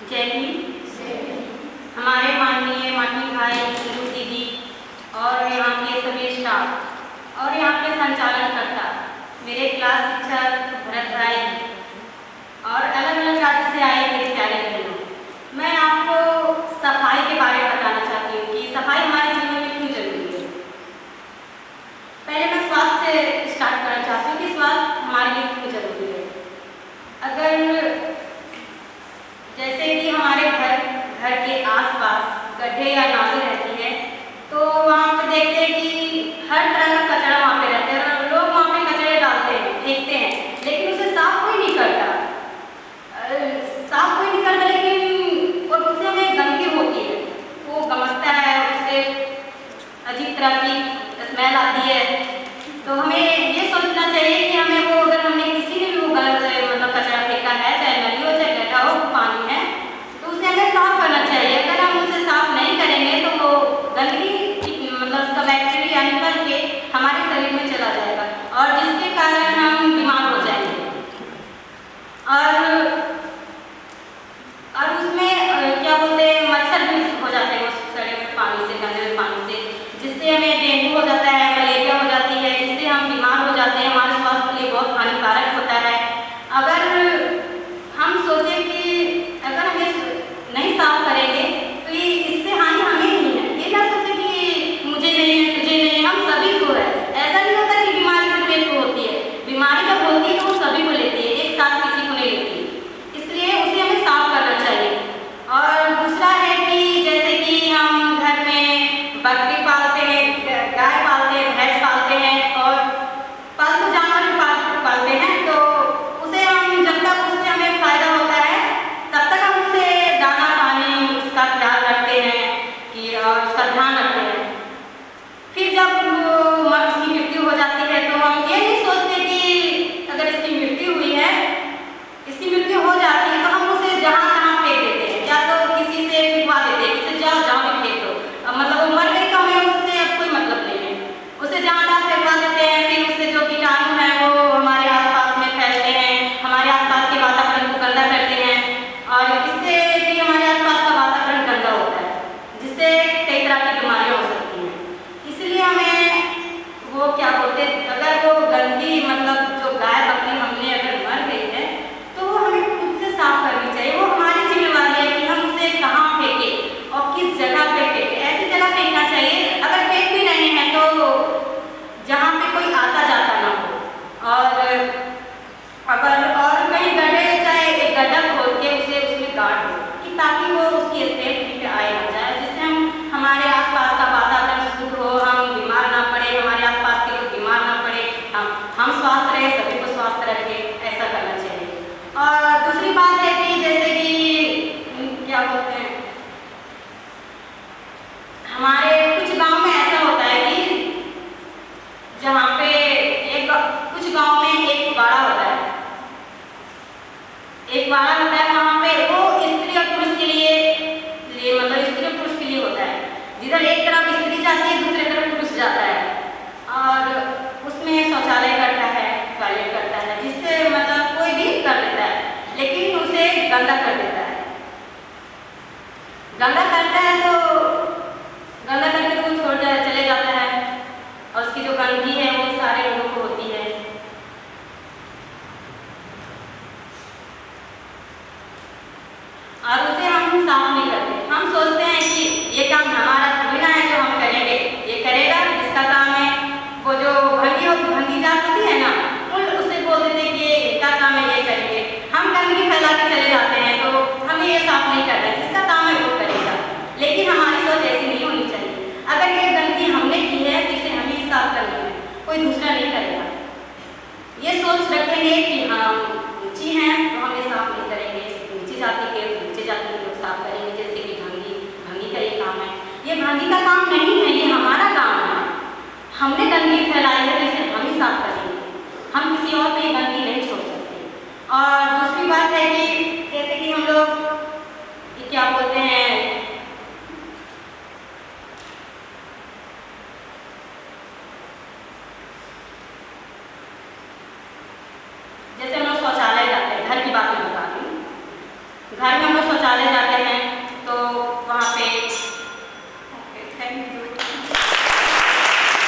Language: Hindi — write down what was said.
जय हिंद। हमारे माननीय माटी भाई, गुरु दीदी और यहाँ के सभी स्टाफ और यहाँ के संचालनकर्ता, मेरे क्लास शिक्षक भरत भाई और अलग अलग राज्य से आए मेरे प्यारे बहनों, मैं आपको सफाई के बारे में बताना चाहती हूँ कि सफाई हमारे जीवन में क्यों जरूरी है। पहले मैं स्वास्थ्य से स्टार्ट करना चाहती हूँ कि स्वास्थ्य हमारे लिए क्यों जरूरी है। अगर जैसे कि हमारे घर के आसपास गड्ढे या नाली रहती है तो वहाँ पे देखते हैं कि हर तरह का कचरा वहाँ पे रहता है और लोग वहाँ पे कचरे डालते हैं, फेंकते हैं, लेकिन उसे साफ कोई नहीं करता। लेकिन और उससे हमें गंदगी होती है, वो गमकता है, उससे अजीब तरह की स्मेल आती है। तो हमें ये सोचना चाहिए कि हमें वो, अगर हमने किसी ने भी वो मतलब कचरा फेंका है, चाहे नली हो चाहे गड्ढा हो, पानी है, तो उसे हमें साफ करना चाहिए। अगर हम उसे साफ नहीं करेंगे तो वो गंदगी मतलब उसका बैक्टीरिया निकल के हमारे शरीर में चला जाएगा और जिसके कारण हम बीमार हो जाएंगे। और उसमें क्या बोलते हैं, मच्छर भी हो जाते हैं उस सड़े हुए पानी से, गंदे पानी से, जिससे हमें डेंगू हो जाता है, मलेरिया हो जाती है, जिससे हम बीमार हो जाते हैं। हमारे स्वास्थ्य के लिए बहुत हानिकारक होता है। अगर हम सोचें कि अगर हम नहीं साफ करेंगे तो ये इससे हानि हमें नहीं है। ये ना सोचें कि मुझे नहीं है, तुझे नहीं है, हम सभी को है। ऐसा नहीं होता कि बीमारी सिर्फ एक को होती है, बीमारी जब होती है तो वो सभी को लेती है, एक साथ किसी को नहीं लेती। इसलिए उसे हमें साफ करना चाहिए। और दूसरा है कि जैसे कि हम घर में बकरी पालते हैं, गाय पालते हैं, भैंस पालते हैं और पालतू जानवर भी पालते हैं, तो उसे हम जब तक उससे हमें फायदा होता है तब तक हम उसे दाना पानी उसका ख्याल रखते हैं कि और उसका ध्यान रखते हैं। फिर जब उसकी मृत्यु हो जाती है तो हम ये नहीं सोचते कि अगर इसकी मृत्यु हुई है, इसकी मृत्यु हो जाती है तो हम उसे जहाँ तहाँ फेंक देते हैं, या तो किसी से फिरवा देते हैं, इसे जाओ जहाँ भी फेंक दो। मतलब वो मर गई तो हमें उससे अब कोई मतलब नहीं है, उसे जहाँ तहाँ फेंकवा देते हैं। फिर उससे जो कीटाणु है वो हमारे आसपास में फैलते हैं, हमारे आसपास के वातावरण को गंदा करते हैं और इससे भी हमारे आसपास का वातावरण गंदा होता है, जिससे कई तरह की बीमारियाँ हो सकती हैं। इसलिए हमें वो क्या बोलते हैं, अगर वो गंदगी मतलब जो गाय बकरी हमने अगर मर गई है तो वो हमें खुद से साफ करनी चाहिए। वो हमारी जिम्मेवारी है कि हम उसे कहाँ फेंकें और किस जगह पे फेंकें। ऐसी जगह फेंकना चाहिए, अगर फेंक भी रहे हैं तो जहाँ पे कोई आता जाता ना हो। और कहीं गड्ढे, चाहे एक गड्ढा खोद के उसे उसमें गाड़ दो कि ताकि वो उसकी स्टेप पे आए ना जाए, जिससे हम हमारे आसपास का वातावरण शुद्ध हो, हम बीमार ना पड़े, हमारे आसपास के लोग बीमार ना पड़े, हम स्वस्थ रहे, सभी को स्वस्थ रखें, ऐसा करना चाहिए। और दूसरी बात है कि जैसे कि क्या बोलते हैं, हमारे कुछ गांव में ऐसा होता है कि जहाँ पे कुछ गांव में एक बाड़ा होता है, वहाँ पे वो स्त्री और पुरुष के लिए मतलब स्त्री और पुरुष के लिए होता है। जिधर एक तरफ स्त्री जाती है, दूसरे तरफ पुरुष जाता है और उसमें शौचालय करता है, टॉयलेट करता है, जिससे मतलब कोई भी कर लेता है, लेकिन उसे गंदा कर देता है। गंदा करता है तो गंदा करके तो वो चले जाता है और उसकी जो गंदगी है वो सारे लोगों को होती है। और उसे हम साफ नहीं करते। हम सोचते हैं कि ये काम हमारा थोड़ी ना है जो हम करेंगे, ये करेगा जिसका काम है। वो जो भंगी जात होती है ना, उसे बोल देते हैं कि ये इनका काम है, ये करेंगे। हम गंदगी फैला के चले जाते हैं तो हमें ये साफ नहीं करना है, जिसका काम है वो करेगा। लेकिन हमारी सोच ऐसी नहीं होनी चाहिए। अगर ये गंदगी हमने की है तो इसे हमें ही साफ करनी है, कोई दूसरा नहीं करेगा। ये सोच रखेंगे कि हम नीची हैं तो हम ये साफ नहीं करेंगे, नीचे जाति के लोग साफ करेंगे, जैसे कि भंगी का ये काम है। ये भंगी का काम नहीं है, ये हमारा काम है। हमने गंदगी फैलाई है तो इसे हम ही साफ करेंगे, हम किसी और पे गंदगी नहीं छोड़ सकते। और दूसरी बात है कि जैसे कि हम लोग क्या बोलते हैं, जैसे हम लोग शौचालय जाते हैं, घर की बात मैं बता रही हूँ, घर में हम लोग शौचालय जाते हैं तो वहाँ पे थैंक यू।